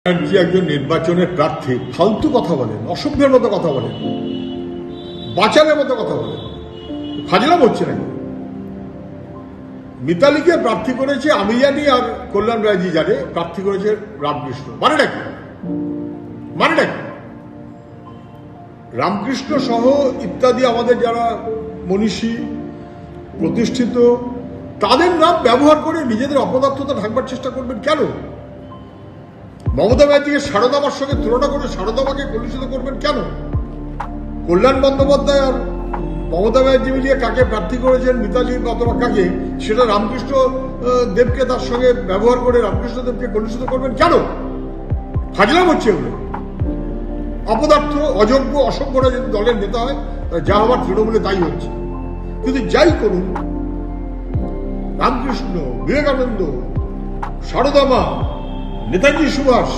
ব্যানার্জি একজন নির্বাচনের প্রার্থী ফালতু কথা বলেন, অসভ্যের মতো কথা বলেন, বাচারের মতো কথা বলেন, ফাজলাম হচ্ছে নাকি? মিতালিকে প্রার্থী করেছে আমি জানি, আর কল্যাণ রায়জি জানে প্রার্থী করেছে রামকৃষ্ণ। মানেটা কি? রামকৃষ্ণ সহ ইত্যাদি আমাদের যারা মনীষী প্রতিষ্ঠিত, তাদের নাম ব্যবহার করে নিজেদের অপদার্থতা ঢাকবার চেষ্টা করবেন কেন? মমতা ব্যানার্জিকে সারদামার সঙ্গে তুলনা করে সারদামাকে কলুষিত করবেন কেন? কল্যাণ বন্দ্যোপাধ্যায় আর মমতা ব্যানার্জি মিলিয়ে কাকে প্রার্থী করেছেন, মিতালি অথবা কাকে, সেটা রামকৃষ্ণ দেবকে তার সঙ্গে ব্যবহার করে রামকৃষ্ণ দেবকে কলুষিত করবেন কেন? ফাজলাম হচ্ছে এগুলো। অপদার্থ, অযোগ্য, অসভ্যরা যদি দলের নেতা হয়, যা হওয়ার তৃণমূলে তাই হচ্ছে। কিন্তু যাই করুন, রামকৃষ্ণ, বিবেকানন্দ, সারদামা, নেতাজি সুভাষ,